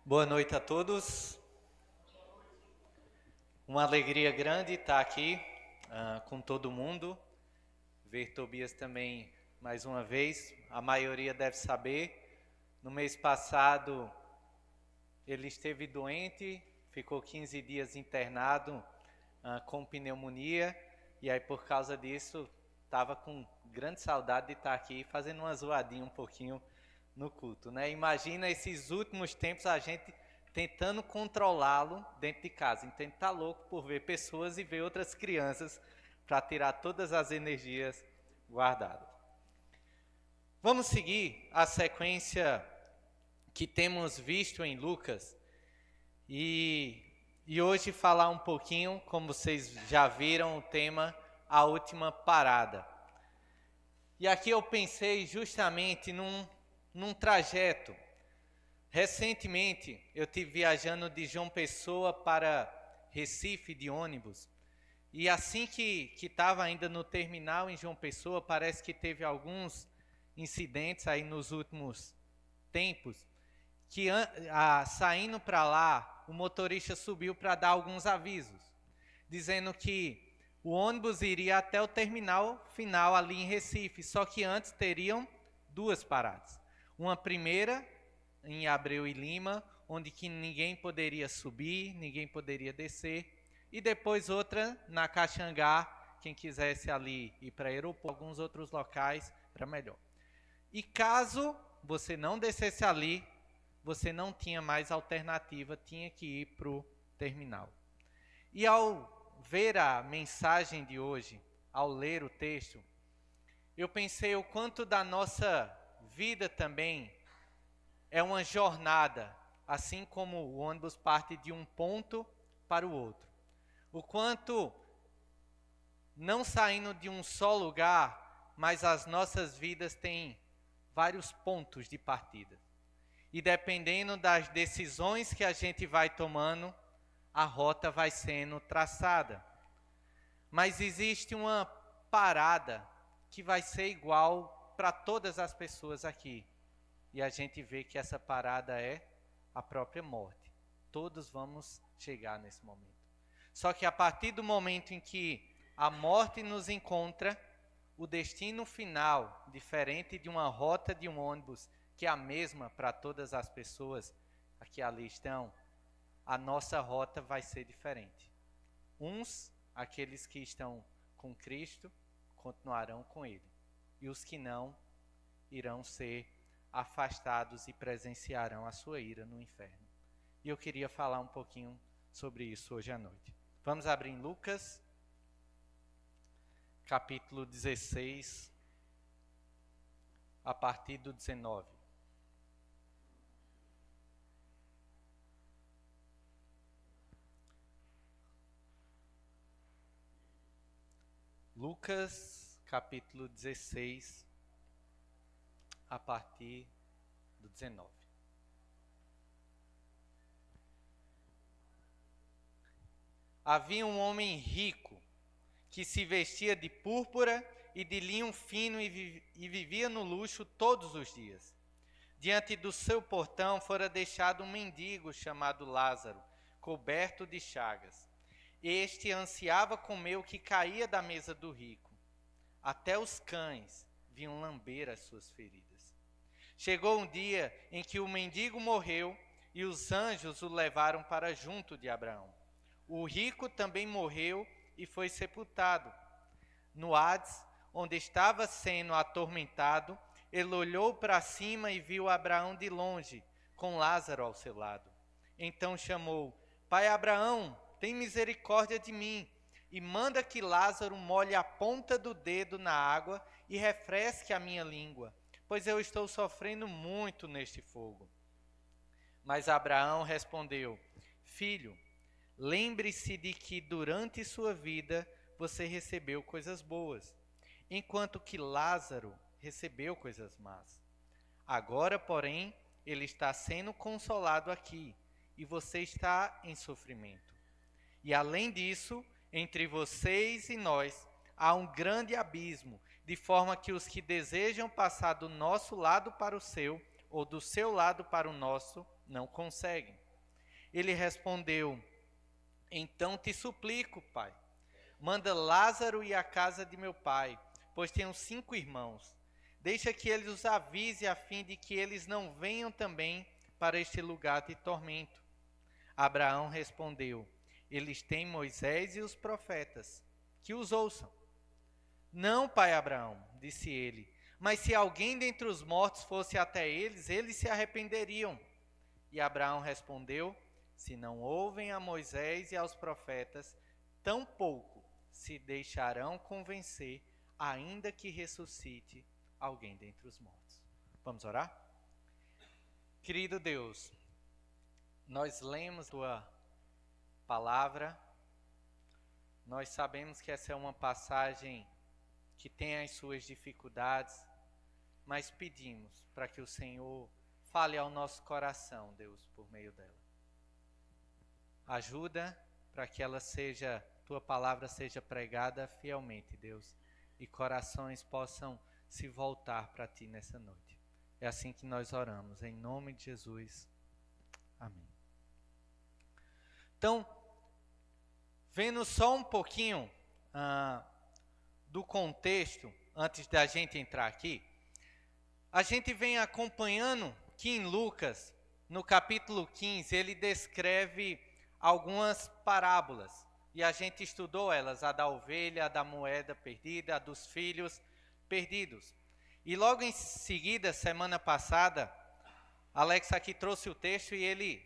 Boa noite a todos. Uma alegria grande estar aqui com todo mundo. Ver Tobias também mais uma vez. A maioria deve saber. No mês passado ele esteve doente, ficou 15 dias internado com pneumonia. E aí por causa disso estava com grande saudade de estar aqui fazendo uma zoadinha um pouquinho no culto, né? Imagina esses últimos tempos a gente tentando controlá-lo dentro de casa. Então está louco por ver pessoas e ver outras crianças para tirar todas as energias guardadas. Vamos seguir a sequência que temos visto em Lucas e hoje falar um pouquinho, como vocês já viram o tema, a última parada. E aqui eu pensei justamente num trajeto. Recentemente, eu estive viajando de João Pessoa para Recife de ônibus. E assim que estava ainda no terminal em João Pessoa, parece que teve alguns incidentes aí nos últimos tempos, que saindo para lá, o motorista subiu para dar alguns avisos, dizendo que o ônibus iria até o terminal final ali em Recife, só que antes teriam duas paradas. Uma primeira em Abreu e Lima, onde que ninguém poderia subir, ninguém poderia descer, e depois outra na Caxangá, quem quisesse ali ir para aeroporto, alguns outros locais, era melhor. E caso você não descesse ali, você não tinha mais alternativa, tinha que ir para o terminal. E ao ver a mensagem de hoje, ao ler o texto, eu pensei o quanto da nossa vida também é uma jornada, assim como o ônibus parte de um ponto para o outro. O quanto, não saindo de um só lugar, mas as nossas vidas têm vários pontos de partida. E dependendo das decisões que a gente vai tomando, a rota vai sendo traçada. Mas existe uma parada que vai ser igual para todas as pessoas aqui. E a gente vê que essa parada é a própria morte. Todos vamos chegar nesse momento. Só que a partir do momento em que a morte nos encontra, o destino final, diferente de uma rota de um ônibus, que é a mesma para todas as pessoas que ali estão, a nossa rota vai ser diferente. Uns, aqueles que estão com Cristo, continuarão com Ele. E os que não, irão ser afastados e presenciarão a sua ira no inferno. E eu queria falar um pouquinho sobre isso hoje à noite. Vamos abrir em Lucas, capítulo 16, a partir do 19. Lucas, capítulo 16, a partir do 19. Havia um homem rico que se vestia de púrpura e de linho fino e vivia no luxo todos os dias. Diante do seu portão fora deixado um mendigo chamado Lázaro, coberto de chagas. Este ansiava comer o que caía da mesa do rico. Até os cães vinham lamber as suas feridas. Chegou um dia em que o mendigo morreu e os anjos o levaram para junto de Abraão. O rico também morreu e foi sepultado. No Hades, onde estava sendo atormentado, ele olhou para cima e viu Abraão de longe, com Lázaro ao seu lado. Então chamou: Pai Abraão, tem misericórdia de mim, e manda que Lázaro molhe a ponta do dedo na água e refresque a minha língua, pois eu estou sofrendo muito neste fogo. Mas Abraão respondeu: Filho, lembre-se de que durante sua vida você recebeu coisas boas, enquanto que Lázaro recebeu coisas más. Agora, porém, ele está sendo consolado aqui, e você está em sofrimento. E além disso, entre vocês e nós, há um grande abismo, de forma que os que desejam passar do nosso lado para o seu, ou do seu lado para o nosso, não conseguem. Ele respondeu: então te suplico, pai, manda Lázaro ir à casa de meu pai, pois tenho 5 irmãos. Deixa que ele os avise a fim de que eles não venham também para este lugar de tormento. Abraão respondeu: eles têm Moisés e os profetas, que os ouçam. Não, pai Abraão, disse ele, mas se alguém dentre os mortos fosse até eles, eles se arrependeriam. E Abraão respondeu: se não ouvem a Moisés e aos profetas, tampouco se deixarão convencer, ainda que ressuscite alguém dentre os mortos. Vamos orar? Querido Deus, nós lemos tua palavra, nós sabemos que essa é uma passagem que tem as suas dificuldades, mas pedimos para que o Senhor fale ao nosso coração, Deus, por meio dela. Ajuda para que tua palavra seja pregada fielmente, Deus, e corações possam se voltar para ti nessa noite. É assim que nós oramos, em nome de Jesus. Amém. Então, vendo só um pouquinho do contexto, antes da gente entrar aqui, a gente vem acompanhando que em Lucas, no capítulo 15, ele descreve algumas parábolas, e a gente estudou elas, a da ovelha, a da moeda perdida, a dos filhos perdidos. E logo em seguida, semana passada, Alex aqui trouxe o texto e ele,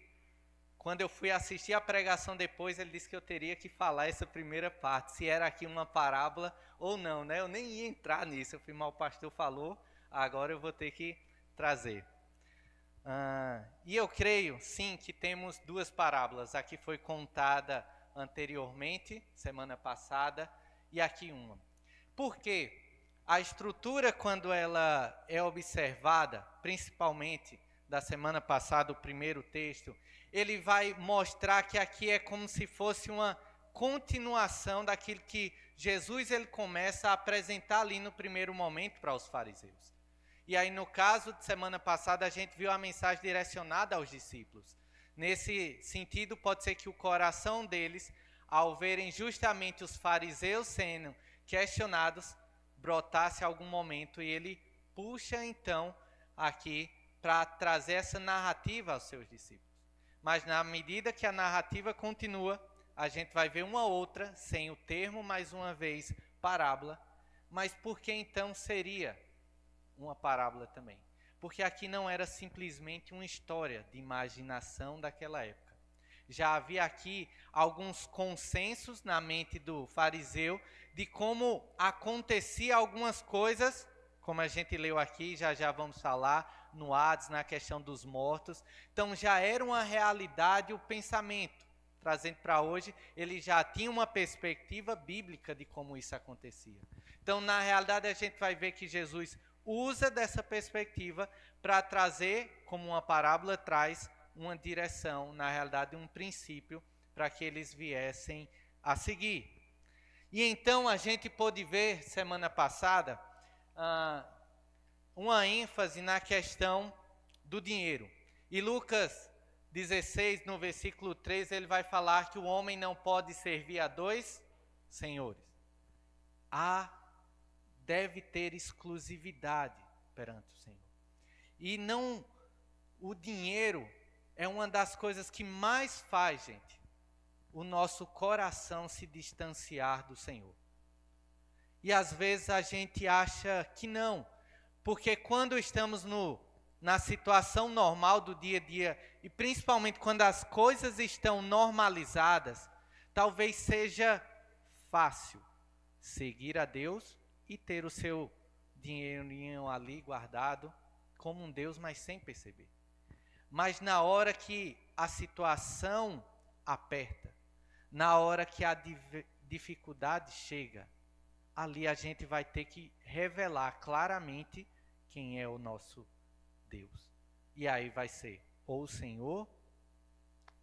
quando eu fui assistir a pregação depois, ele disse que eu teria que falar essa primeira parte, se era aqui uma parábola ou não, né? Eu nem ia entrar nisso, eu fui mal, o pastor falou, agora eu vou ter que trazer. E eu creio, sim, que temos 2 parábolas. Aqui foi contada anteriormente, semana passada, e aqui uma. Por quê? A estrutura, quando ela é observada, principalmente da semana passada, o primeiro texto, ele vai mostrar que aqui é como se fosse uma continuação daquilo que Jesus ele começa a apresentar ali no primeiro momento para os fariseus. E aí, no caso de semana passada, a gente viu a mensagem direcionada aos discípulos. Nesse sentido, pode ser que o coração deles, ao verem justamente os fariseus sendo questionados, brotasse algum momento, e ele puxa então aqui para trazer essa narrativa aos seus discípulos. Mas na medida que a narrativa continua, a gente vai ver uma outra, sem o termo, mais uma vez, parábola. Mas por que então seria uma parábola também? Porque aqui não era simplesmente uma história de imaginação daquela época. Já havia aqui alguns consensos na mente do fariseu de como acontecia algumas coisas, como a gente leu aqui, já vamos falar, no Hades, na questão dos mortos. Então já era uma realidade o pensamento. Trazendo para hoje, ele já tinha uma perspectiva bíblica de como isso acontecia. Então, na realidade, a gente vai ver que Jesus usa dessa perspectiva para trazer, como uma parábola traz, uma direção, na realidade, um princípio, para que eles viessem a seguir. E então, a gente pôde ver, semana passada, uma ênfase na questão do dinheiro. E Lucas 16, no versículo 3, ele vai falar que o homem não pode servir a 2 senhores. Deve ter exclusividade perante o Senhor. E não, o dinheiro é uma das coisas que mais faz, gente, o nosso coração se distanciar do Senhor. E às vezes a gente acha que não, porque quando estamos na situação normal do dia a dia, e principalmente quando as coisas estão normalizadas, talvez seja fácil seguir a Deus e ter o seu dinheirinho ali guardado como um Deus, mas sem perceber. Mas na hora que a situação aperta, na hora que a dificuldade chega, ali a gente vai ter que revelar claramente quem é o nosso Deus. E aí vai ser ou o Senhor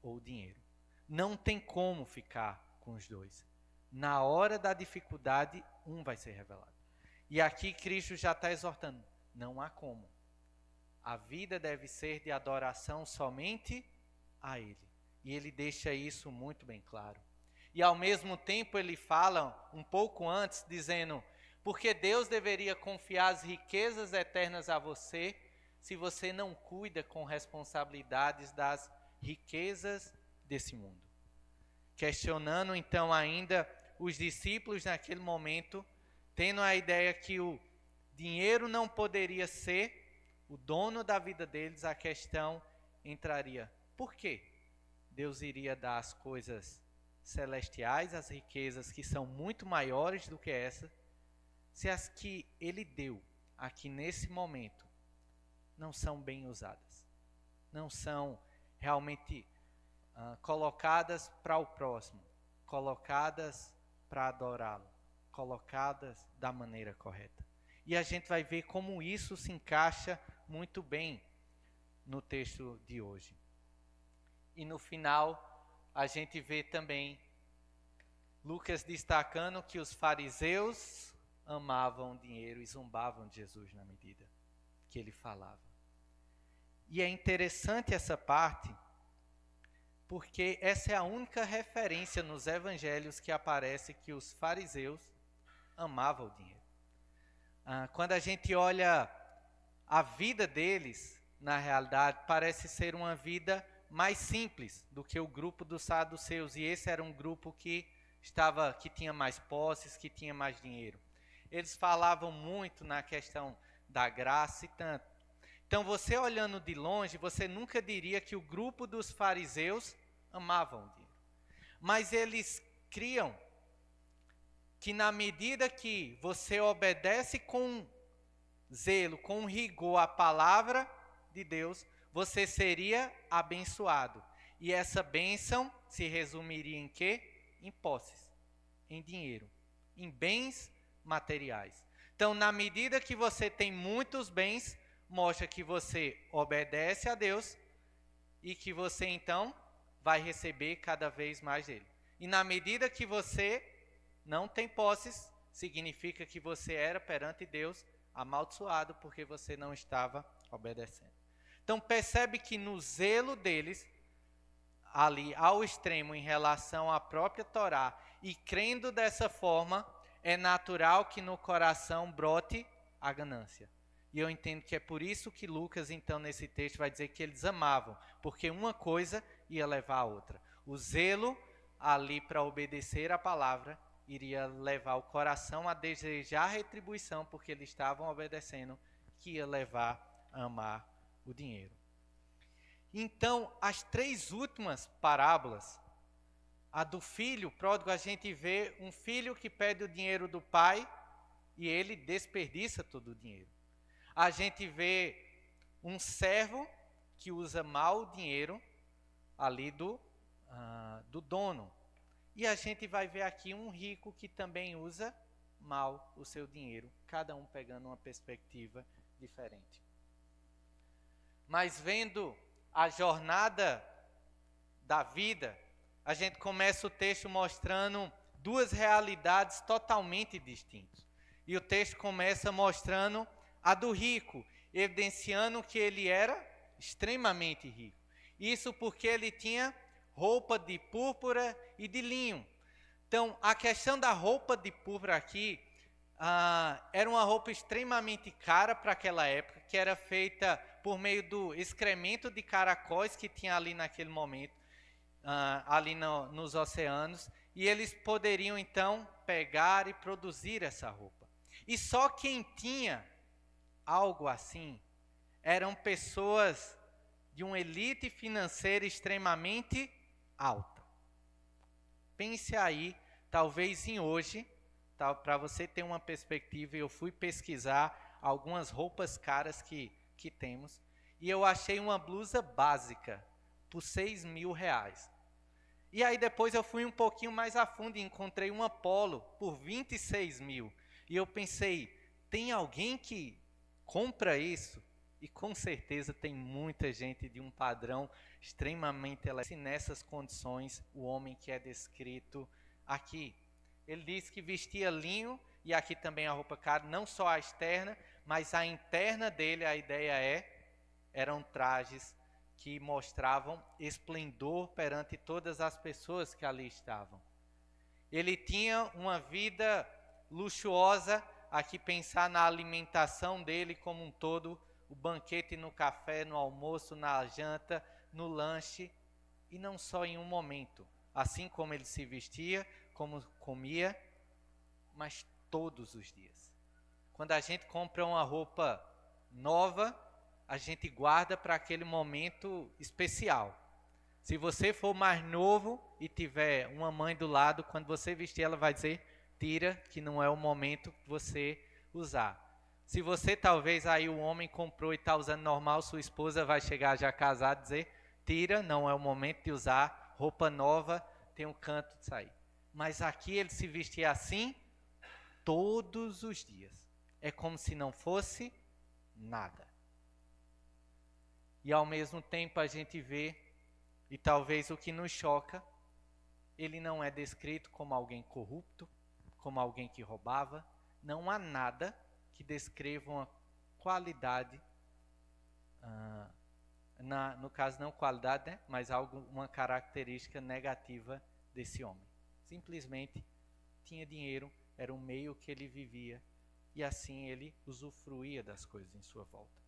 ou o dinheiro. Não tem como ficar com os dois. Na hora da dificuldade, um vai ser revelado. E aqui Cristo já está exortando. Não há como. A vida deve ser de adoração somente a Ele. E ele deixa isso muito bem claro. E ao mesmo tempo ele fala um pouco antes, dizendo: porque Deus deveria confiar as riquezas eternas a você, se você não cuida com responsabilidades das riquezas desse mundo. Questionando então ainda os discípulos naquele momento, tendo a ideia que o dinheiro não poderia ser o dono da vida deles, a questão entraria: por quê? Deus iria dar as coisas celestiais, as riquezas que são muito maiores do que essa, se as que Ele deu aqui nesse momento não são bem usadas, não são realmente colocadas para o próximo, colocadas para adorá-lo, colocadas da maneira correta. E a gente vai ver como isso se encaixa muito bem no texto de hoje. E no final, a gente vê também Lucas destacando que os fariseus amavam dinheiro e zombavam de Jesus na medida que ele falava. E é interessante essa parte, porque essa é a única referência nos evangelhos que aparece que os fariseus amavam o dinheiro. Quando a gente olha a vida deles, na realidade, parece ser uma vida mais simples do que o grupo dos saduceus, e esse era um grupo que tinha mais posses, que tinha mais dinheiro. Eles falavam muito na questão da graça e tanto. Então, você olhando de longe, você nunca diria que o grupo dos fariseus amavam o dinheiro. Mas eles criam que na medida que você obedece com zelo, com rigor à palavra de Deus, você seria abençoado. E essa bênção se resumiria em quê? Em posses, em dinheiro, em bens materiais. Então, na medida que você tem muitos bens, mostra que você obedece a Deus e que você então vai receber cada vez mais dele. E na medida que você não tem posses, significa que você era perante Deus amaldiçoado porque você não estava obedecendo. Então percebe que no zelo deles, ali ao extremo em relação à própria Torá, e crendo dessa forma, é natural que no coração brote a ganância. E eu entendo que é por isso que Lucas, então, nesse texto vai dizer que eles amavam, porque uma coisa ia levar a outra. O zelo ali para obedecer a palavra iria levar o coração a desejar retribuição, porque eles estavam obedecendo, que ia levar a amar o dinheiro. Então, as três últimas parábolas, a do filho pródigo, a gente vê um filho que pede o dinheiro do pai e ele desperdiça todo o dinheiro. A gente vê um servo que usa mal o dinheiro ali do dono. E a gente vai ver aqui um rico que também usa mal o seu dinheiro, cada um pegando uma perspectiva diferente. Mas vendo a jornada da vida, a gente começa o texto mostrando duas realidades totalmente distintas. E o texto começa mostrando a do rico, evidenciando que ele era extremamente rico. Isso porque ele tinha roupa de púrpura e de linho. Então, a questão da roupa de púrpura aqui era uma roupa extremamente cara para aquela época, que era feita por meio do excremento de caracóis que tinha ali naquele momento, ali nos oceanos, e eles poderiam então pegar e produzir essa roupa. E só quem tinha algo assim eram pessoas de uma elite financeira extremamente alta. Pense aí, talvez em hoje, para você ter uma perspectiva, eu fui pesquisar algumas roupas caras que temos, e eu achei uma blusa básica por R$6.000. E aí depois eu fui um pouquinho mais a fundo e encontrei uma polo por 26 mil. E eu pensei, tem alguém que compra isso? E com certeza tem muita gente de um padrão extremamente elevado. Nessas condições, o homem que é descrito aqui. Ele diz que vestia linho, e aqui também a roupa cara, não só a externa, mas a interna dele, a ideia é eram trajes que mostravam esplendor perante todas as pessoas que ali estavam. Ele tinha uma vida luxuosa, aqui pensar na alimentação dele como um todo, o banquete no café, no almoço, na janta, no lanche, e não só em um momento. Assim como ele se vestia, como comia, mas todos os dias. Quando a gente compra uma roupa nova, a gente guarda para aquele momento especial. Se você for mais novo e tiver uma mãe do lado, quando você vestir, ela vai dizer, tira, que não é o momento que você usar. Se você talvez aí o homem comprou e está usando normal, sua esposa vai chegar já casada e dizer, tira, não é o momento de usar, roupa nova, tem um canto de sair. Mas aqui ele se vestia assim todos os dias. É como se não fosse nada. E ao mesmo tempo a gente vê, e talvez o que nos choca, ele não é descrito como alguém corrupto, como alguém que roubava. Não há nada que descreva uma qualidade, no caso não qualidade, né, mas uma característica negativa desse homem. Simplesmente tinha dinheiro, era o meio que ele vivia, e assim ele usufruía das coisas em sua volta.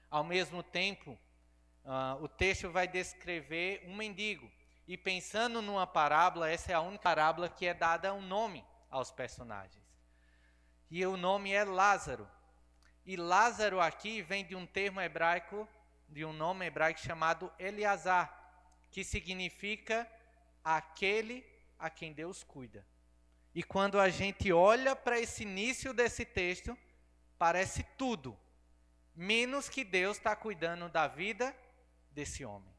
Ao mesmo tempo, o texto vai descrever um mendigo. E pensando numa parábola, essa é a única parábola que é dada um nome aos personagens. E o nome é Lázaro. E Lázaro aqui vem de um termo hebraico, de um nome hebraico chamado Eleazar, que significa aquele a quem Deus cuida. E quando a gente olha para esse início desse texto, parece tudo, menos que Deus está cuidando da vida desse homem.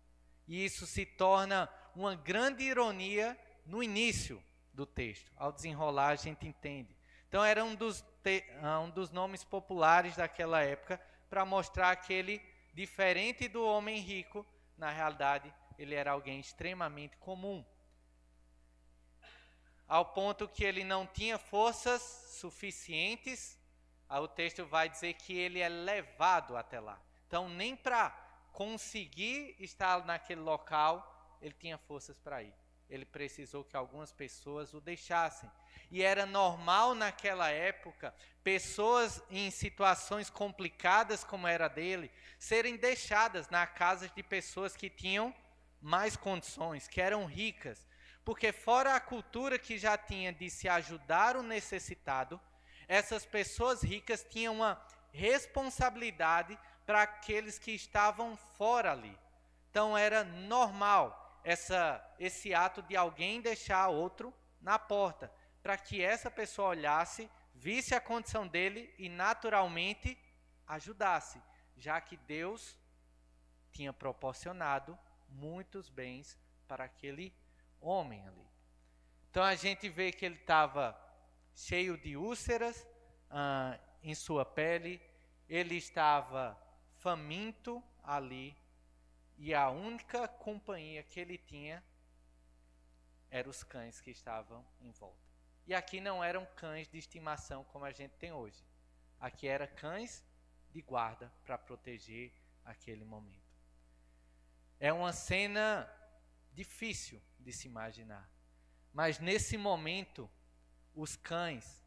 E isso se torna uma grande ironia no início do texto. Ao desenrolar, a gente entende. Então, era um dos nomes populares daquela época para mostrar que ele, diferente do homem rico, na realidade, ele era alguém extremamente comum. Ao ponto que ele não tinha forças suficientes, o texto vai dizer que ele é levado até lá. Então, nem para conseguir estar naquele local, ele tinha forças para ir. Ele precisou que algumas pessoas o deixassem. E era normal naquela época, pessoas em situações complicadas como era dele, serem deixadas na casa de pessoas que tinham mais condições, que eram ricas. Porque fora a cultura que já tinha de se ajudar o necessitado, essas pessoas ricas tinham uma responsabilidade para aqueles que estavam fora ali. Então era normal esse ato de alguém deixar outro na porta, para que essa pessoa olhasse, visse a condição dele e naturalmente ajudasse, já que Deus tinha proporcionado muitos bens para aquele homem ali. Então a gente vê que ele estava cheio de úlceras em sua pele, ele estava faminto ali, e a única companhia que ele tinha eram os cães que estavam em volta. E aqui não eram cães de estimação como a gente tem hoje. Aqui eram cães de guarda para proteger aquele momento. É uma cena difícil de se imaginar. Mas nesse momento, os cães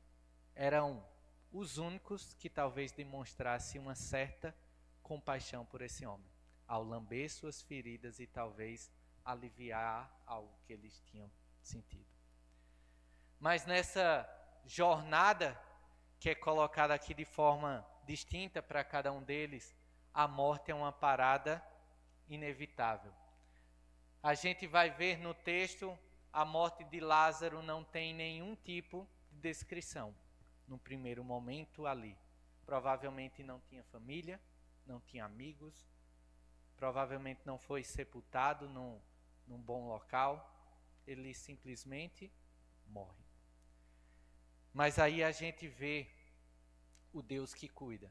eram os únicos que talvez demonstrassem uma certa compaixão por esse homem, ao lamber suas feridas e talvez aliviar algo que eles tinham sentido. Mas nessa jornada, que é colocada aqui de forma distinta para cada um deles, a morte é uma parada inevitável. A gente vai ver no texto, a morte de Lázaro não tem nenhum tipo de descrição. No primeiro momento ali, provavelmente não tinha família, não tinha amigos, provavelmente não foi sepultado num bom local, ele simplesmente morre. Mas aí a gente vê o Deus que cuida.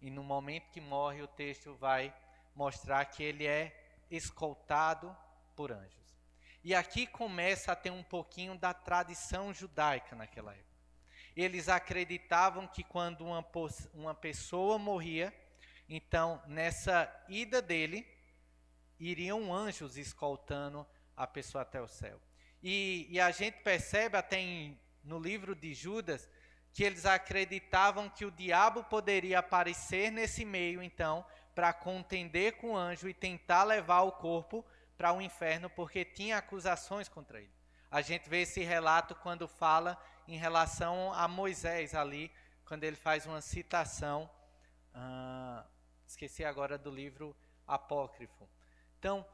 E no momento que morre, o texto vai mostrar que ele é escoltado por anjos. E aqui começa a ter um pouquinho da tradição judaica naquela época. Eles acreditavam que quando uma pessoa morria, Então, nessa ida dele, iriam anjos escoltando a pessoa até o céu. E a gente percebe até no livro de Judas que eles acreditavam que o diabo poderia aparecer nesse meio, então, para contender com o anjo e tentar levar o corpo para o inferno, porque tinha acusações contra ele. A gente vê esse relato quando fala em relação a Moisés ali, quando ele faz uma citação, esqueci agora do livro apócrifo. Então,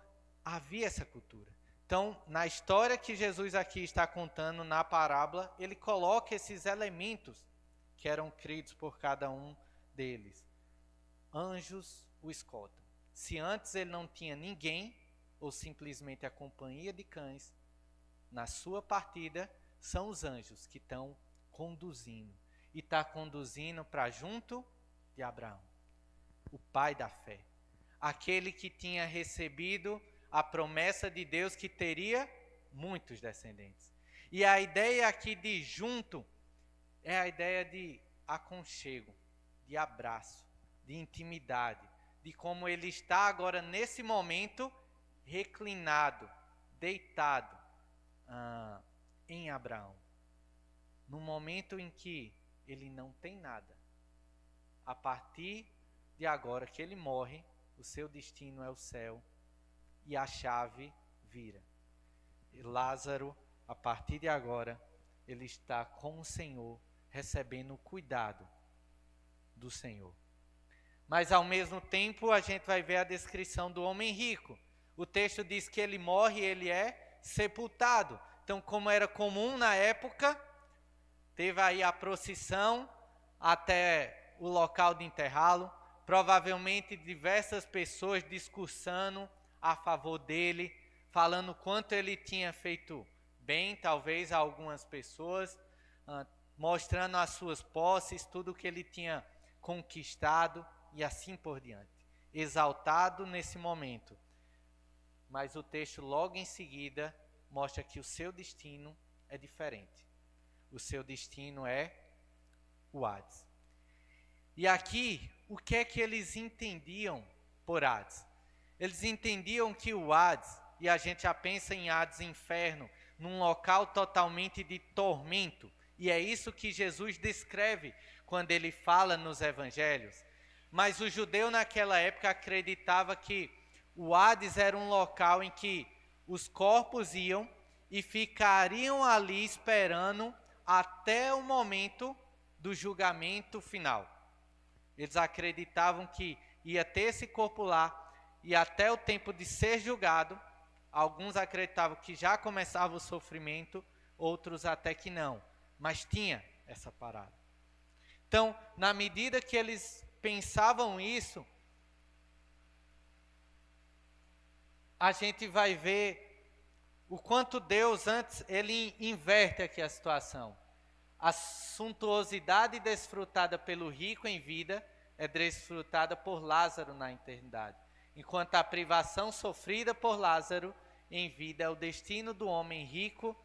havia essa cultura. Então, na história que Jesus aqui está contando, na parábola, ele coloca esses elementos que eram cridos por cada um deles. Anjos o escoltam. Se antes ele não tinha ninguém, ou simplesmente a companhia de cães, na sua partida, são os anjos que estão conduzindo. E está conduzindo para junto de Abraão, o pai da fé. Aquele que tinha recebido a promessa de Deus que teria muitos descendentes. E a ideia aqui de junto é a ideia de aconchego, de abraço, de intimidade, de como ele está agora nesse momento reclinado, deitado em Abraão. No momento em que ele não tem nada. A partir de agora que ele morre, o seu destino é o céu e a chave vira. E Lázaro, a partir de agora, ele está com o Senhor, recebendo o cuidado do Senhor. Mas ao mesmo tempo, a gente vai ver a descrição do homem rico. O texto diz que ele morre e ele é sepultado. Então, como era comum na época, teve aí a procissão até o local de enterrá-lo. Provavelmente diversas pessoas discursando a favor dele, falando quanto ele tinha feito bem, talvez a algumas pessoas, mostrando as suas posses, tudo que ele tinha conquistado e assim por diante. Exaltado nesse momento. Mas o texto logo em seguida mostra que o seu destino é diferente. O seu destino é o Hades. E aqui, o que é que eles entendiam por Hades? Eles entendiam que o Hades, e a gente já pensa em Hades, inferno, num local totalmente de tormento. E é isso que Jesus descreve quando ele fala nos evangelhos. Mas o judeu naquela época acreditava que o Hades era um local em que os corpos iam e ficariam ali esperando até o momento do julgamento final. Eles acreditavam que ia ter esse corpo lá e até o tempo de ser julgado. Alguns acreditavam que já começava o sofrimento, outros até que não. Mas tinha essa parada. Então, na medida que eles pensavam isso, a gente vai ver o quanto Deus antes, ele inverte aqui a situação. A suntuosidade desfrutada pelo rico em vida é desfrutada por Lázaro na eternidade. Enquanto a privação sofrida por Lázaro em vida é o destino do homem rico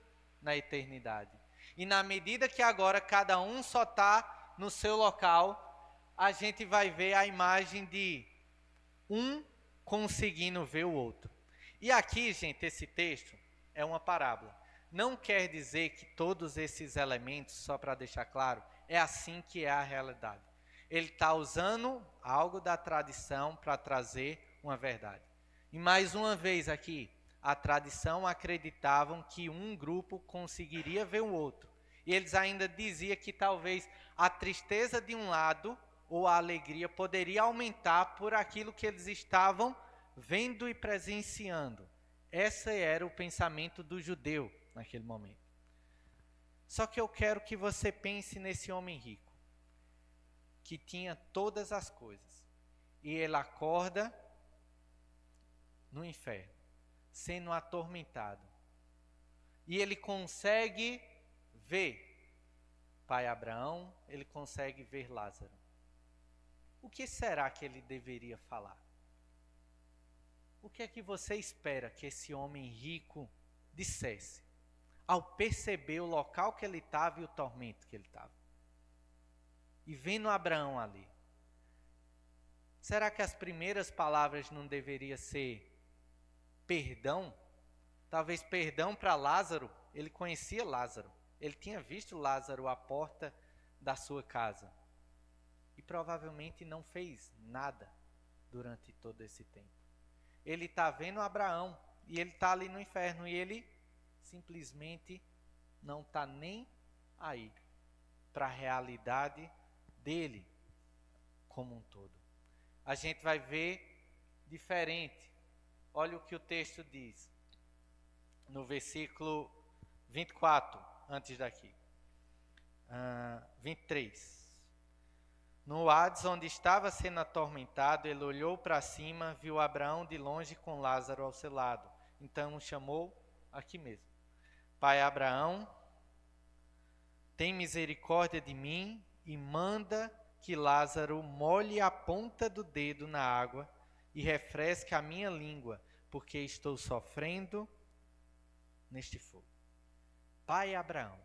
na eternidade. E na medida que agora cada um só está no seu local, a gente vai ver a imagem de um conseguindo ver o outro. E aqui, gente, esse texto é uma parábola. Não quer dizer que todos esses elementos, só para deixar claro, é assim que é a realidade. Ele está usando algo da tradição para trazer uma verdade. E mais uma vez aqui, a tradição acreditavam que um grupo conseguiria ver o outro. E eles ainda diziam que talvez a tristeza de um lado ou a alegria poderia aumentar por aquilo que eles estavam vendo e presenciando. Esse era o pensamento do judeu naquele momento. Só que eu quero que você pense nesse homem rico, que tinha todas as coisas, e ele acorda no inferno, sendo atormentado. E ele consegue ver pai Abraão, ele consegue ver Lázaro. O que será que ele deveria falar? O que é que você espera que esse homem rico dissesse ao perceber o local que ele estava e o tormento que ele estava? E vendo Abraão ali. será que as primeiras palavras não deveriam ser perdão? Talvez perdão para Lázaro. Ele conhecia Lázaro. Ele tinha visto Lázaro à porta da sua casa. E provavelmente não fez nada durante todo esse tempo. Ele está vendo Abraão e ele está ali no inferno e ele simplesmente não está nem aí para a realidade dele como um todo. A gente vai ver diferente. Olha o que o texto diz no versículo 24, antes daqui. 23. No Hades, onde estava sendo atormentado, ele olhou para cima, viu Abraão de longe com Lázaro ao seu lado. Então o chamou aqui mesmo. Pai Abraão, tem misericórdia de mim e manda que Lázaro molhe a ponta do dedo na água e refresque a minha língua, porque estou sofrendo neste fogo. Pai Abraão,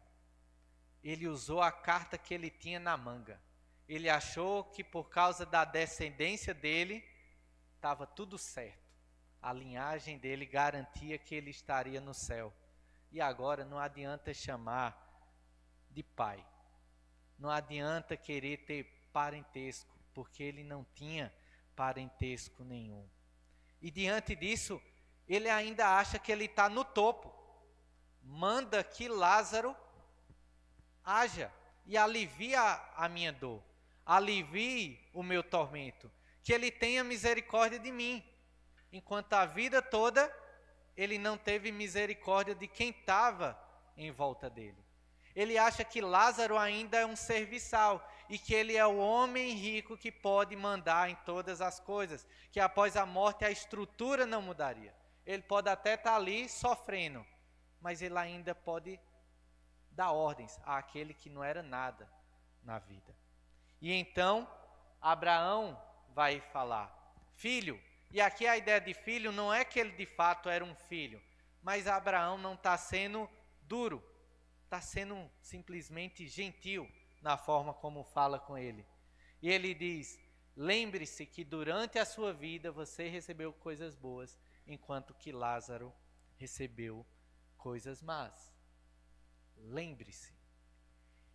ele usou a carta que ele tinha na manga. Ele achou que por causa da descendência dele, estava tudo certo. A linhagem dele garantia que ele estaria no céu. E agora não adianta chamar de pai. Não adianta querer ter parentesco, porque ele não tinha parentesco nenhum. E diante disso, ele ainda acha que ele está no topo. Manda que Lázaro haja e alivie a minha dor. Alivie o meu tormento, que ele tenha misericórdia de mim. Enquanto a vida toda, ele não teve misericórdia de quem estava em volta dele. Ele acha que Lázaro ainda é um serviçal e que ele é o homem rico que pode mandar em todas as coisas, que após a morte a estrutura não mudaria. Ele pode até estar ali sofrendo, mas ele ainda pode dar ordens àquele que não era nada na vida. E então, Abraão vai falar, filho, e aqui a ideia de filho não é que ele de fato era um filho, mas Abraão não está sendo duro, está sendo simplesmente gentil na forma como fala com ele. E ele diz, lembre-se que durante a sua vida você recebeu coisas boas, enquanto que Lázaro recebeu coisas más. Lembre-se.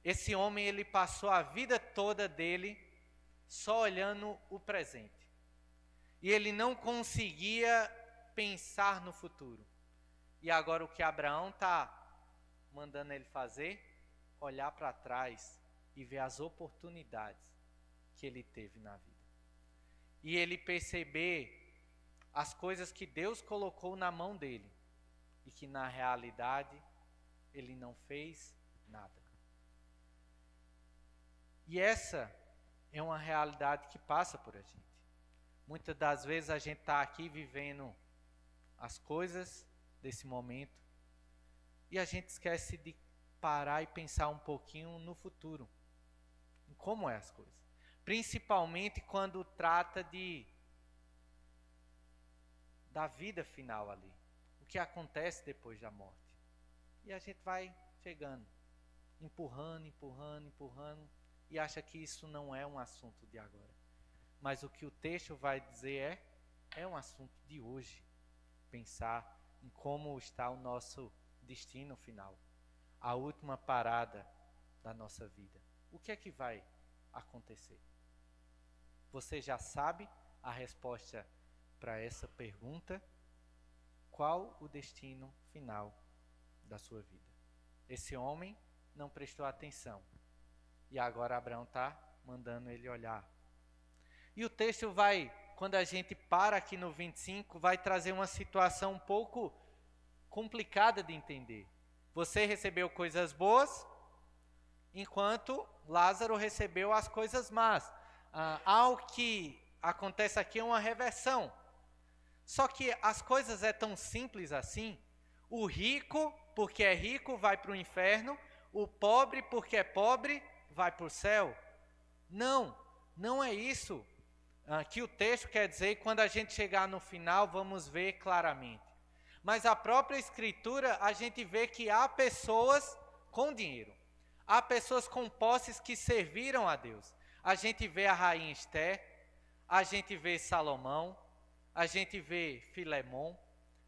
Esse homem, ele passou a vida toda dele só olhando o presente. E ele não conseguia pensar no futuro. E agora o que Abraão está mandando ele fazer? Olhar para trás e ver as oportunidades que ele teve na vida. E ele perceber as coisas que Deus colocou na mão dele. E que na realidade ele não fez nada. E essa é uma realidade que passa por a gente. Muitas das vezes a gente está aqui vivendo as coisas desse momento e a gente esquece de parar e pensar um pouquinho no futuro, em como é as coisas. Principalmente quando trata da vida final ali, o que acontece depois da morte. E a gente vai chegando, empurrando, e acha que isso não é um assunto de agora. Mas o que o texto vai dizer é um assunto de hoje. Pensar em como está o nosso destino final. A última parada da nossa vida. O que é que vai acontecer? Você já sabe a resposta para essa pergunta? Qual o destino final da sua vida? Esse homem não prestou atenção. E agora Abraão está mandando ele olhar. E o texto vai, quando a gente para aqui no 25, vai trazer uma situação um pouco complicada de entender. Você recebeu coisas boas, enquanto Lázaro recebeu as coisas más. Algo que acontece aqui é uma reversão. Só que as coisas é tão simples assim. O rico, porque é rico, vai para o inferno. O pobre, porque é pobre, vai para o céu. Não é isso que o texto quer dizer, e quando a gente chegar no final vamos ver claramente. Mas a própria escritura, a gente vê que há pessoas com dinheiro, há pessoas com posses que serviram a Deus. A gente vê a rainha Esther, A gente vê Salomão, a gente vê Filemon,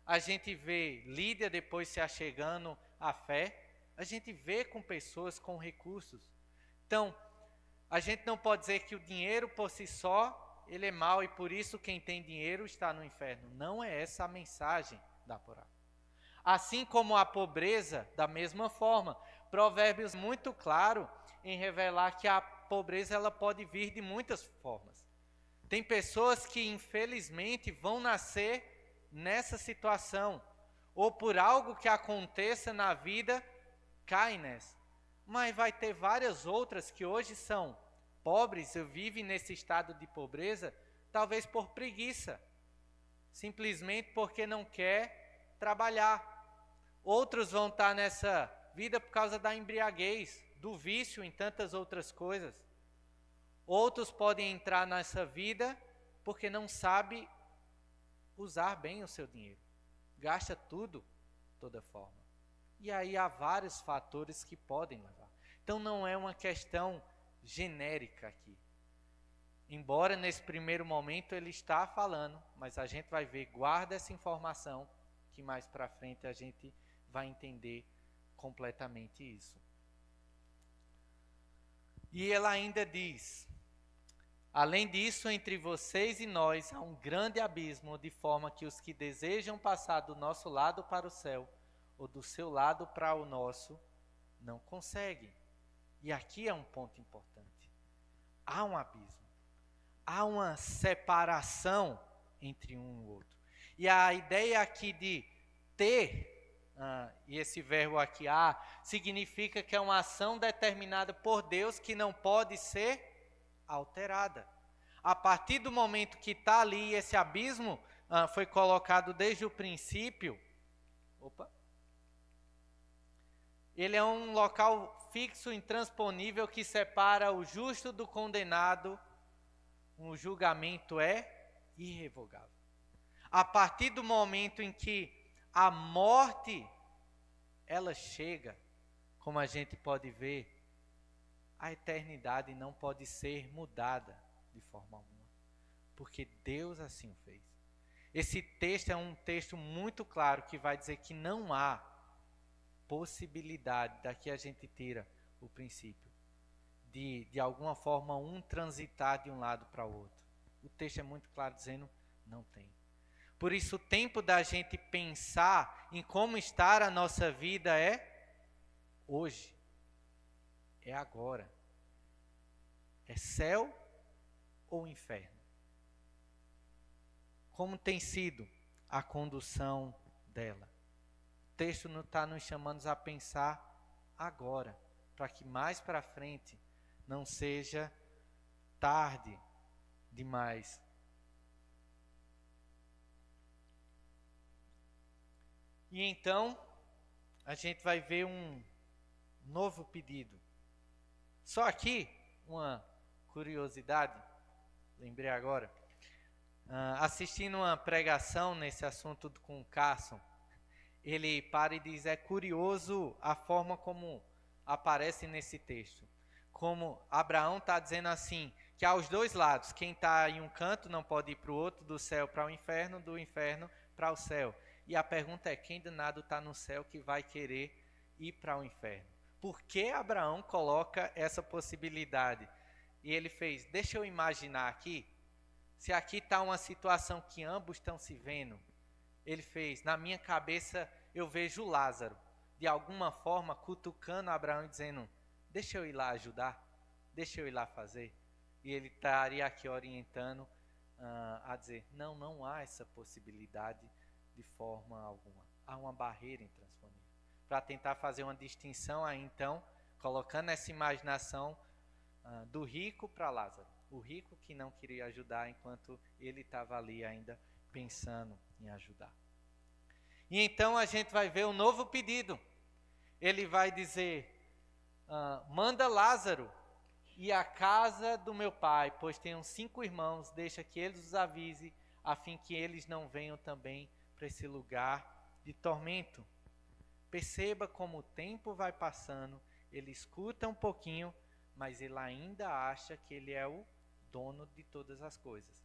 a gente vê Lídia depois se achegando à fé, a gente vê com pessoas com recursos. Então, a gente não pode dizer que o dinheiro por si só, ele é mau e por isso quem tem dinheiro está no inferno. Não é essa a mensagem da parábola. Assim como a pobreza, da mesma forma. Provérbios muito claro em revelar que a pobreza ela pode vir de muitas formas. Tem pessoas que infelizmente vão nascer nessa situação, ou por algo que aconteça na vida, cai nessa. Mas vai ter várias outras que hoje são pobres e vivem nesse estado de pobreza, talvez por preguiça, simplesmente porque não quer trabalhar. Outros vão estar nessa vida por causa da embriaguez, do vício em tantas outras coisas. Outros podem entrar nessa vida porque não sabe usar bem o seu dinheiro. Gasta tudo, toda forma. E aí há vários fatores que podem levar. Então não é uma questão genérica aqui. Embora nesse primeiro momento ele está falando, mas a gente vai ver, guarda essa informação, que mais para frente a gente vai entender completamente isso. E ela ainda diz: além disso, entre vocês e nós há um grande abismo, de forma que os que desejam passar do nosso lado para o céu, ou do seu lado para o nosso, não conseguem. E aqui é um ponto importante. Há um abismo. Há uma separação entre um e o outro. E a ideia aqui de ter, e esse verbo aqui, significa que é uma ação determinada por Deus que não pode ser alterada. A partir do momento que está ali, esse abismo foi colocado desde o princípio, ele é um local fixo, intransponível, que separa o justo do condenado. O julgamento é irrevogável. A partir do momento em que a morte, ela chega, como a gente pode ver, a eternidade não pode ser mudada de forma alguma, porque Deus assim o fez. Esse texto é um texto muito claro que vai dizer que não há possibilidade, daqui a gente tira o princípio, de alguma forma um transitar de um lado para o outro. O texto é muito claro dizendo, não tem. Por isso o tempo da gente pensar em como estar a nossa vida é hoje, é agora. É céu ou inferno? Como tem sido a condução dela? O texto está nos chamando a pensar agora, para que mais para frente não seja tarde demais. E então, a gente vai ver um novo pedido. Só aqui, uma curiosidade, lembrei agora, assistindo uma pregação nesse assunto com o Carson, ele para e diz, é curioso a forma como aparece nesse texto. Como Abraão está dizendo assim, que há os dois lados, quem está em um canto não pode ir para o outro, do céu para o inferno, do inferno para o céu. E a pergunta é, quem danado está no céu que vai querer ir para o inferno? Por que Abraão coloca essa possibilidade? E ele fez, deixa eu imaginar aqui, se aqui está uma situação que ambos estão se vendo, ele fez, na minha cabeça eu vejo Lázaro, de alguma forma cutucando Abraão e dizendo, deixa eu ir lá ajudar, deixa eu ir lá fazer. E ele estaria aqui orientando a dizer, não há essa possibilidade de forma alguma. Há uma barreira intransponível. Para tentar fazer uma distinção aí então, colocando essa imaginação do rico para Lázaro. O rico que não queria ajudar enquanto ele estava ali ainda pensando em ajudar. E então a gente vai ver um novo pedido. Ele vai dizer, manda Lázaro ir à casa do meu pai, pois tenho 5 irmãos, deixa que eles os avise, a fim que eles não venham também para esse lugar de tormento. Perceba como o tempo vai passando, ele escuta um pouquinho, mas ele ainda acha que ele é o dono de todas as coisas.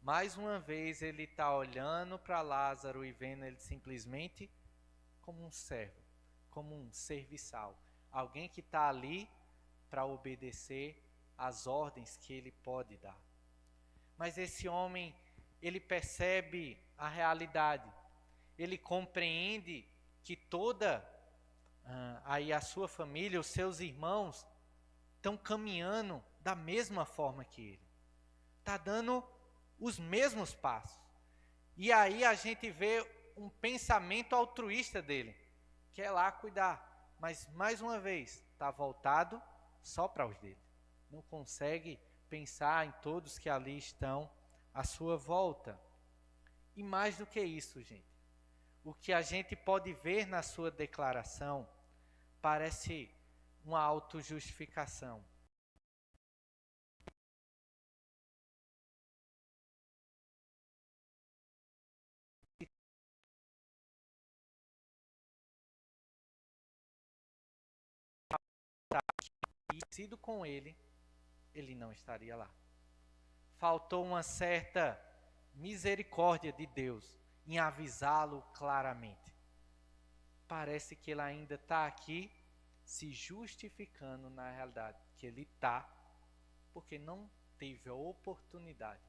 Mais uma vez ele está olhando para Lázaro e vendo ele simplesmente como um servo, como um serviçal. Alguém que está ali para obedecer às ordens que ele pode dar. Mas esse homem, ele percebe a realidade. Ele compreende que toda aí a sua família, os seus irmãos, estão caminhando da mesma forma que ele. Está dando os mesmos passos. E aí a gente vê um pensamento altruísta dele. Quer lá cuidar. Mas, mais uma vez, está voltado só para os dele. Não consegue pensar em todos que ali estão à sua volta. E mais do que isso, gente. O que a gente pode ver na sua declaração parece uma autojustificação. E sido com ele, ele não estaria lá. Faltou uma certa misericórdia de Deus em avisá-lo claramente. Parece que ele ainda está aqui se justificando na realidade, que ele está, porque não teve a oportunidade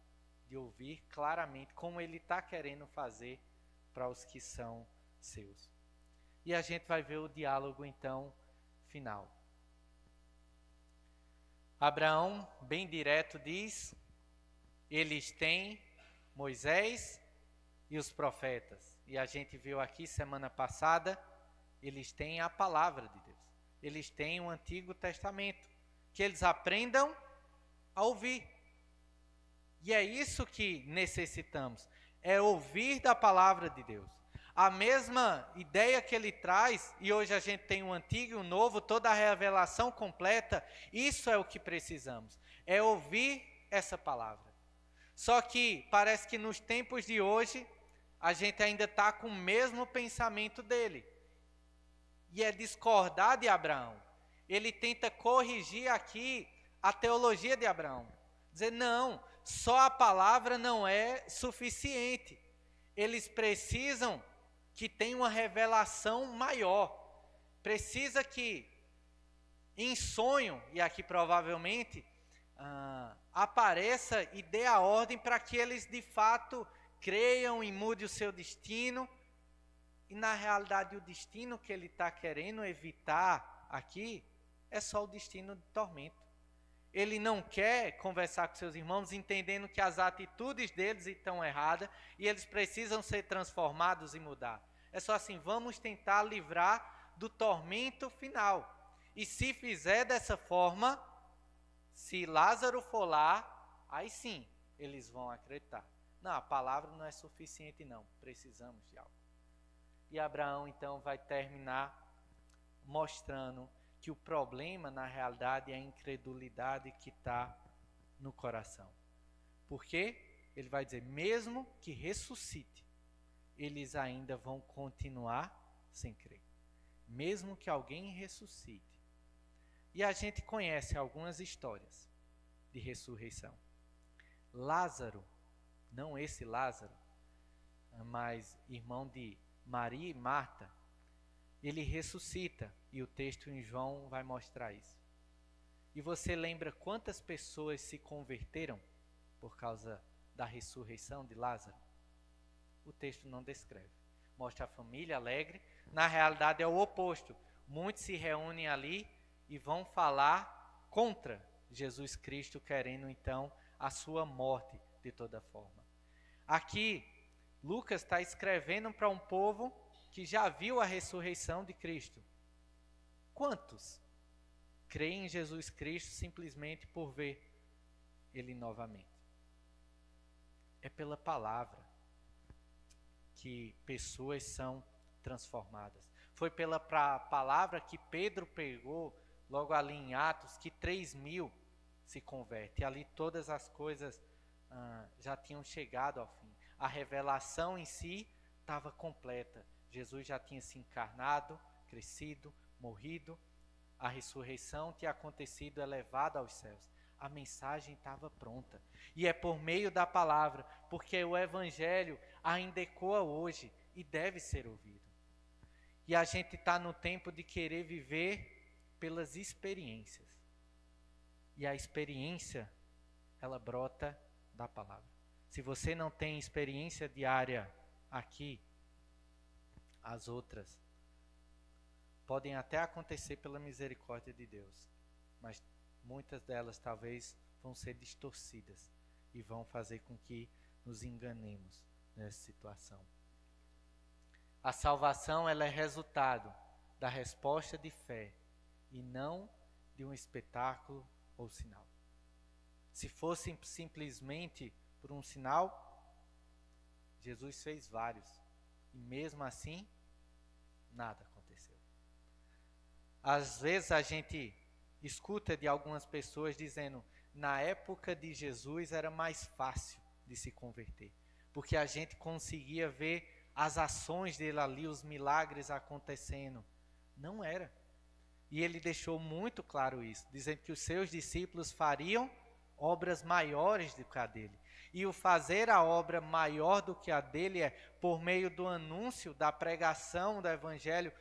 de ouvir claramente como ele está querendo fazer para os que são seus. E a gente vai ver o diálogo então final. Abraão, bem direto, diz: eles têm Moisés e os profetas. E a gente viu aqui semana passada, eles têm a palavra de Deus. Eles têm o Antigo Testamento, que eles aprendam a ouvir. E é isso que necessitamos, é ouvir da palavra de Deus. A mesma ideia que ele traz, e hoje a gente tem o Antigo e o Novo, toda a revelação completa, isso é o que precisamos, é ouvir essa palavra. Só que parece que nos tempos de hoje, a gente ainda está com o mesmo pensamento dele. E é discordar de Abraão. Ele tenta corrigir aqui a teologia de Abraão. Dizer, não, só a palavra não é suficiente. Eles precisam que tenha uma revelação maior. Precisa que, em sonho, e aqui provavelmente, apareça e dê a ordem para que eles de fato creiam e mudem o seu destino. E na realidade o destino que ele está querendo evitar aqui é só o destino de tormento. Ele não quer conversar com seus irmãos entendendo que as atitudes deles estão erradas e eles precisam ser transformados e mudar. É só assim, vamos tentar livrar do tormento final. E se fizer dessa forma, se Lázaro for lá, aí sim, eles vão acreditar. Não, a palavra não é suficiente não, precisamos de algo. E Abraão então vai terminar mostrando que o problema na realidade é a incredulidade que está no coração. Porque ele vai dizer, mesmo que ressuscite, eles ainda vão continuar sem crer. Mesmo que alguém ressuscite. E a gente conhece algumas histórias de ressurreição. Lázaro, não esse Lázaro, mas irmão de Maria e Marta, ele ressuscita, e o texto em João vai mostrar isso. E você lembra quantas pessoas se converteram por causa da ressurreição de Lázaro? O texto não descreve. Mostra a família alegre, na realidade é o oposto. Muitos se reúnem ali e vão falar contra Jesus Cristo, querendo então a sua morte de toda forma. Aqui, Lucas está escrevendo para um povo que já viu a ressurreição de Cristo. Quantos creem em Jesus Cristo simplesmente por ver Ele novamente? É pela palavra que pessoas são transformadas. Foi pela palavra que Pedro pregou, logo ali em Atos, que 3.000 se convertem. Ali todas as coisas já tinham chegado ao fim. A revelação em si estava completa. Jesus já tinha se encarnado, crescido, morrido. A ressurreição tinha acontecido, elevado aos céus. A mensagem estava pronta. E é por meio da palavra, porque o evangelho ainda ecoa hoje e deve ser ouvido. E a gente está no tempo de querer viver pelas experiências. E a experiência, ela brota da palavra. Se você não tem experiência diária aqui, as outras podem até acontecer pela misericórdia de Deus, mas muitas delas talvez vão ser distorcidas e vão fazer com que nos enganemos nessa situação. A salvação, ela é resultado da resposta de fé e não de um espetáculo ou sinal. Se fosse simplesmente por um sinal, Jesus fez vários e mesmo assim nada aconteceu. Às vezes a gente escuta de algumas pessoas dizendo, na época de Jesus era mais fácil de se converter, porque a gente conseguia ver as ações dele ali, os milagres acontecendo. Não era. E ele deixou muito claro isso, dizendo que os seus discípulos fariam obras maiores do que a dele. E o fazer a obra maior do que a dele é por meio do anúncio, da pregação do evangelho,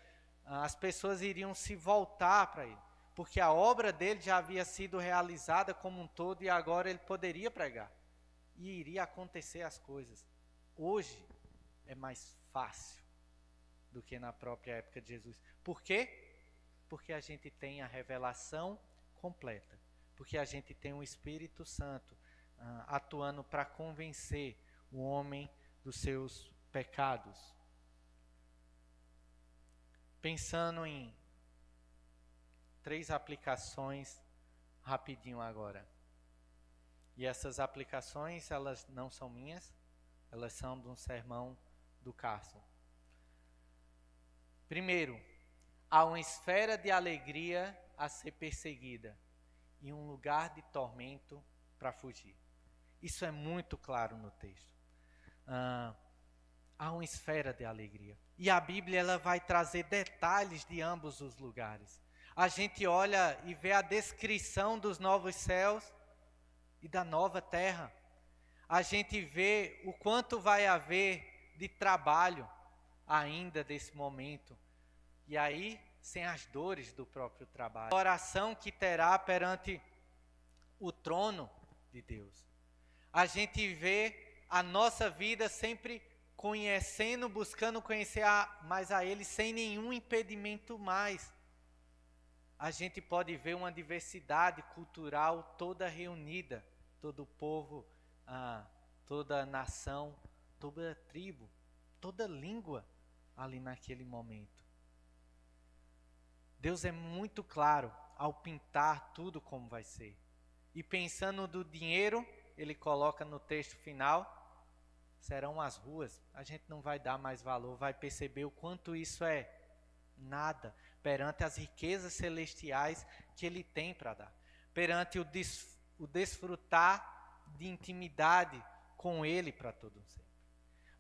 as pessoas iriam se voltar para ele, porque a obra dele já havia sido realizada como um todo e agora ele poderia pregar. E iria acontecer as coisas. Hoje é mais fácil do que na própria época de Jesus. Por quê? Porque a gente tem a revelação completa. Porque a gente tem o Espírito Santo atuando para convencer o homem dos seus pecados. Pensando em 3 aplicações rapidinho agora. E essas aplicações, elas não são minhas, elas são de um sermão do Carson. Primeiro, há uma esfera de alegria a ser perseguida e um lugar de tormento para fugir. Isso é muito claro no texto. Há uma esfera de alegria. E a Bíblia ela vai trazer detalhes de ambos os lugares. A gente olha e vê a descrição dos novos céus e da nova terra. A gente vê o quanto vai haver de trabalho ainda desse momento. E aí, sem as dores do próprio trabalho. A oração que terá perante o trono de Deus. A gente vê a nossa vida sempre conhecendo, buscando conhecer mais a Ele sem nenhum impedimento mais. A gente pode ver uma diversidade cultural toda reunida, todo o povo, toda a nação, toda a tribo, toda a língua ali naquele momento. Deus é muito claro ao pintar tudo como vai ser. E pensando do dinheiro, ele coloca no texto final, serão as ruas. A gente não vai dar mais valor, vai perceber o quanto isso é nada perante as riquezas celestiais que ele tem para dar. Perante o desfrutar de intimidade com ele para todo sempre.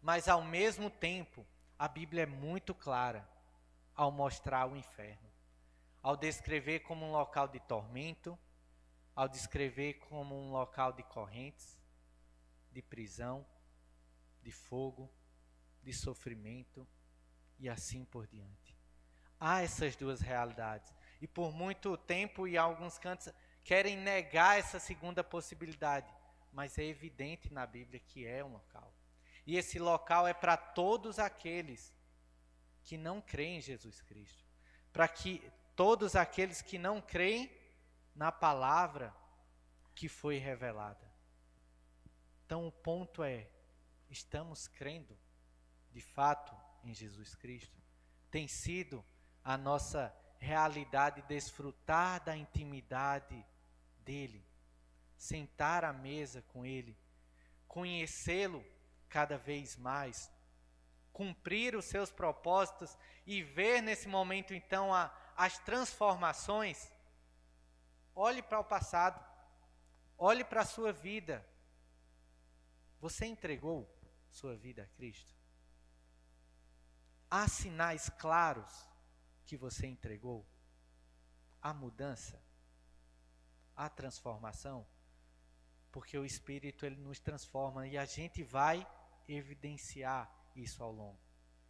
Mas ao mesmo tempo, a Bíblia é muito clara ao mostrar o inferno. Ao descrever como um local de tormento, ao descrever como um local de correntes, de prisão, de fogo, de sofrimento e assim por diante. Há essas duas realidades. E por muito tempo e alguns cantos querem negar essa segunda possibilidade, mas é evidente na Bíblia que é um local. E esse local é para todos aqueles que não creem em Jesus Cristo. Para que todos aqueles que não creem na palavra que foi revelada. Então o ponto é, estamos crendo de fato em Jesus Cristo? Tem sido a nossa realidade desfrutar da intimidade dele, sentar à mesa com ele, conhecê-lo cada vez mais, cumprir os seus propósitos e ver nesse momento então as transformações. Olhe para o passado, olhe para a sua vida. Você entregou sua vida a Cristo? Há sinais claros que você entregou? Há mudança? a transformação? Porque o Espírito ele nos transforma e a gente vai evidenciar isso ao longo.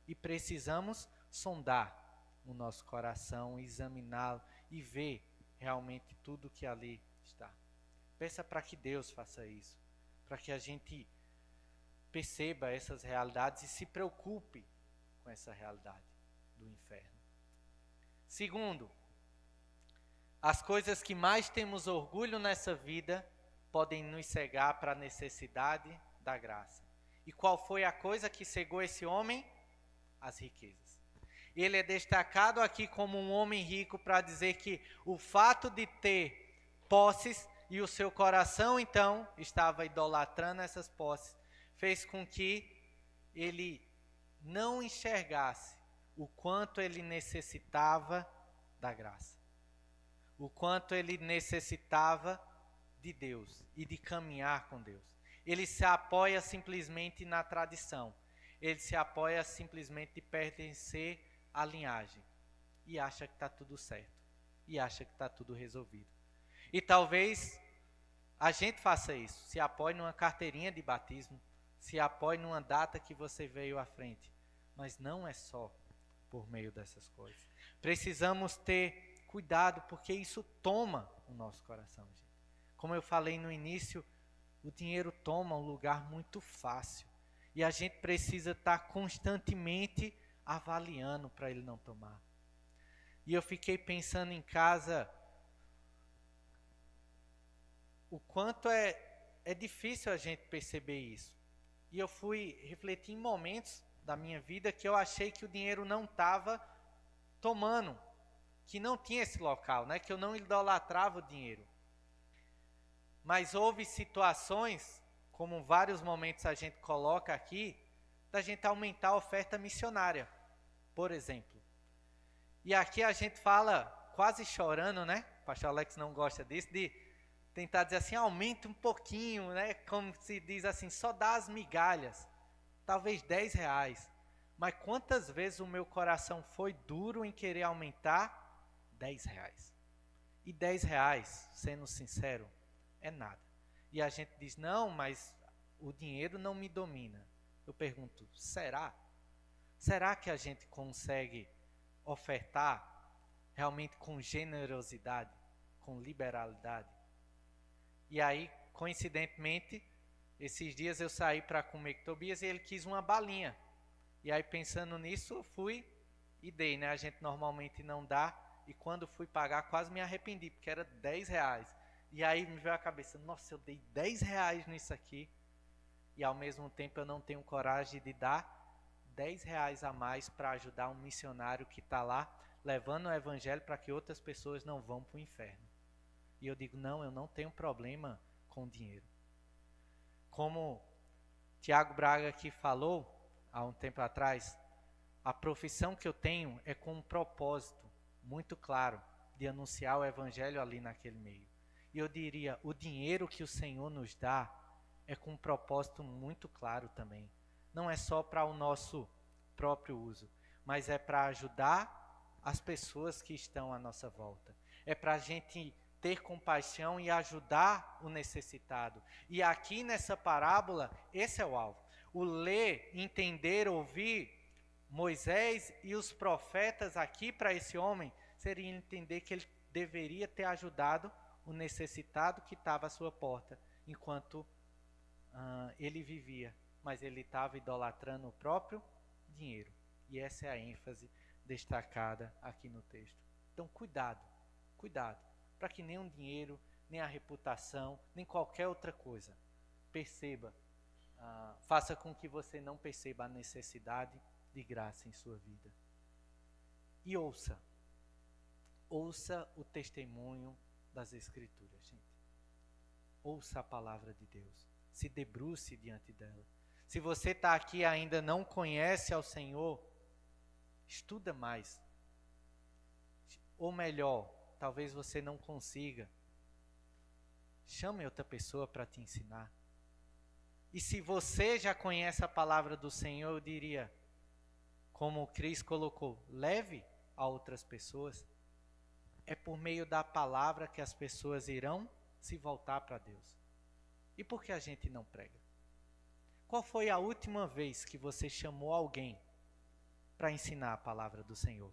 E precisamos sondar o nosso coração, examiná-lo e ver realmente tudo que ali está. Peça para que Deus faça isso, para que a gente perceba essas realidades e se preocupe com essa realidade do inferno. Segundo, as coisas que mais temos orgulho nessa vida podem nos cegar para a necessidade da graça. E qual foi a coisa que cegou esse homem? As riquezas. Ele é destacado aqui como um homem rico para dizer que o fato de ter posses e o seu coração então estava idolatrando essas posses, fez com que ele não enxergasse o quanto ele necessitava da graça, o quanto ele necessitava de Deus e de caminhar com Deus. Ele se apoia simplesmente na tradição, ele se apoia simplesmente de pertencer à linhagem e acha que está tudo certo, e acha que está tudo resolvido. E talvez a gente faça isso, se apoie numa carteirinha de batismo, se apoie numa data que você veio à frente, mas não é só por meio dessas coisas. Precisamos ter cuidado, porque isso toma o nosso coração, gente. Como eu falei no início, o dinheiro toma um lugar muito fácil. E a gente precisa estar constantemente avaliando para ele não tomar. E eu fiquei pensando em casa, o quanto é difícil a gente perceber isso. E eu fui refletir em momentos da minha vida que eu achei que o dinheiro não estava tomando, que não tinha esse local, né? Que eu não idolatrava o dinheiro. Mas houve situações, como vários momentos a gente coloca aqui, da gente aumentar a oferta missionária, por exemplo. E aqui a gente fala, quase chorando, né? O pastor Alex não gosta disso, de tentar dizer assim, aumenta um pouquinho, né? Como se diz assim, só dá as migalhas, talvez R$10. Mas quantas vezes o meu coração foi duro em querer aumentar R$10? E R$10, sendo sincero, é nada. E a gente diz, não, mas o dinheiro não me domina. Eu pergunto, será? Será que a gente consegue ofertar realmente com generosidade, com liberalidade? E aí, coincidentemente, esses dias eu saí para comer com Tobias e ele quis uma balinha. E aí, pensando nisso, eu fui e dei, né? A gente normalmente não dá. E quando fui pagar, quase me arrependi, porque era R$10. E aí me veio a cabeça, nossa, eu dei R$10 nisso aqui. E ao mesmo tempo eu não tenho coragem de dar R$10 a mais para ajudar um missionário que está lá, levando o evangelho para que outras pessoas não vão para o inferno. E eu digo, não, eu não tenho problema com dinheiro. Como Tiago Braga aqui falou, há um tempo atrás, a profissão que eu tenho é com um propósito muito claro de anunciar o evangelho ali naquele meio. E eu diria, o dinheiro que o Senhor nos dá é com um propósito muito claro também. Não é só para o nosso próprio uso, mas é para ajudar as pessoas que estão à nossa volta. É para a gente ter compaixão e ajudar o necessitado. E aqui nessa parábola, esse é o alvo. O ler, entender, ouvir Moisés e os profetas aqui para esse homem, seria entender que ele deveria ter ajudado o necessitado que estava à sua porta, enquanto ele vivia, mas ele estava idolatrando o próprio dinheiro. E essa é a ênfase destacada aqui no texto. Então, cuidado, para que nem o dinheiro, nem a reputação, nem qualquer outra coisa perceba, faça com que você não perceba a necessidade de graça em sua vida. E ouça o testemunho das Escrituras, gente. Ouça a palavra de Deus. Se debruce diante dela. Se você está aqui e ainda não conhece ao Senhor, estuda mais. Ou melhor, talvez você não consiga. Chame outra pessoa para te ensinar. E se você já conhece a palavra do Senhor, eu diria, como o Cris colocou, leve a outras pessoas. é por meio da palavra que as pessoas irão se voltar para Deus. E por que a gente não prega? Qual foi a última vez que você chamou alguém para ensinar a palavra do Senhor?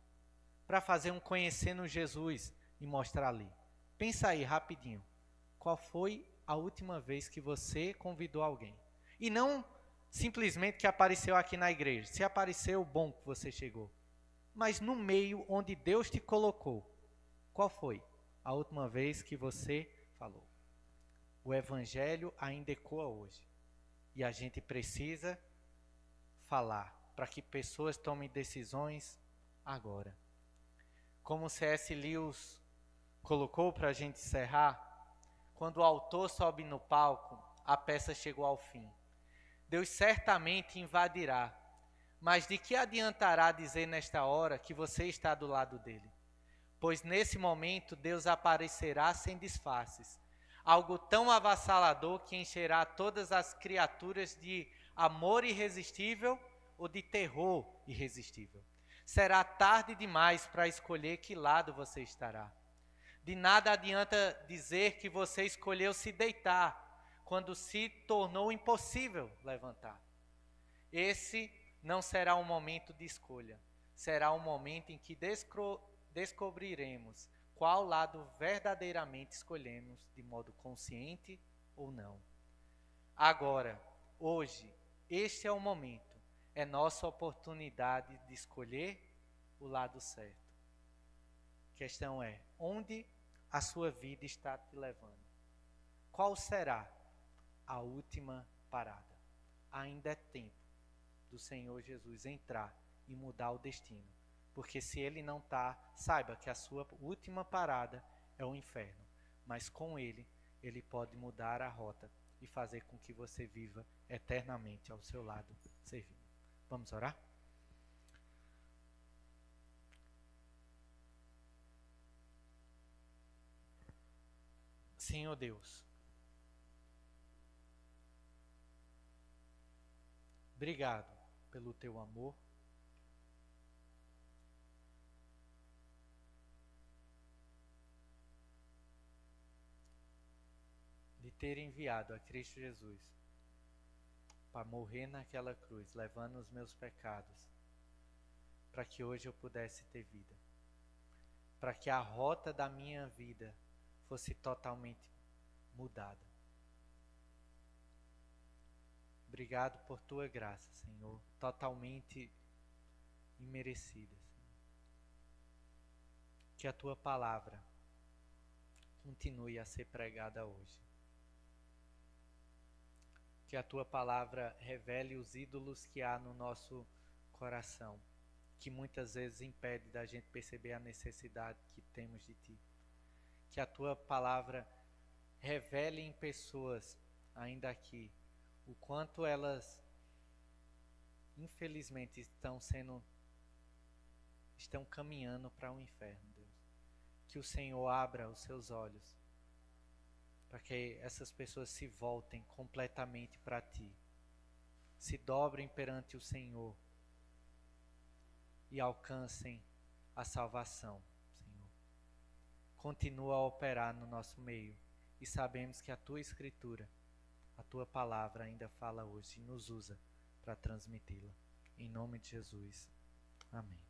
Para fazer um conhecendo Jesus e mostrar ali. Pensa aí rapidinho. Qual foi a última vez que você convidou alguém? E não simplesmente que apareceu aqui na igreja. Se apareceu, bom que você chegou. Mas no meio onde Deus te colocou. Qual foi a última vez que você falou? O evangelho ainda ecoa hoje. E a gente precisa falar para que pessoas tomem decisões agora. Como C.S. Lewis colocou para a gente encerrar, quando o autor sobe no palco, a peça chegou ao fim. Deus certamente invadirá, mas de que adiantará dizer nesta hora que você está do lado dele? Pois nesse momento Deus aparecerá sem disfarces, algo tão avassalador que encherá todas as criaturas de amor irresistível ou de terror irresistível. Será tarde demais para escolher que lado você estará. De nada adianta dizer que você escolheu se deitar, quando se tornou impossível levantar. Esse não será um momento de escolha, será um momento em que descobriremos qual lado verdadeiramente escolhemos, de modo consciente ou não. Agora, hoje, este é o momento, é nossa oportunidade de escolher o lado certo. A questão é, onde a sua vida está te levando? Qual será a última parada? Ainda é tempo do Senhor Jesus entrar e mudar o destino. Porque se Ele não está, saiba que a sua última parada é o inferno. Mas com Ele, Ele pode mudar a rota e fazer com que você viva eternamente ao seu lado, servindo. Vamos orar? Senhor Deus, obrigado pelo teu amor. De ter enviado a Cristo Jesus para morrer naquela cruz, levando os meus pecados, para que hoje eu pudesse ter vida, para que a rota da minha vida fosse totalmente mudada. Obrigado por tua graça, Senhor, totalmente imerecida, Senhor. Que a tua palavra continue a ser pregada hoje. Que a tua palavra revele os ídolos que há no nosso coração, que muitas vezes impede da gente perceber a necessidade que temos de ti. Que a tua palavra revele em pessoas, ainda aqui, o quanto elas, infelizmente, estão caminhando para o inferno, Deus. Que o Senhor abra os seus olhos, para que essas pessoas se voltem completamente para ti, se dobrem perante o Senhor e alcancem a salvação, Senhor. Continua a operar no nosso meio e sabemos que a tua Escritura, a tua palavra ainda fala hoje e nos usa para transmiti-la. Em nome de Jesus. Amém.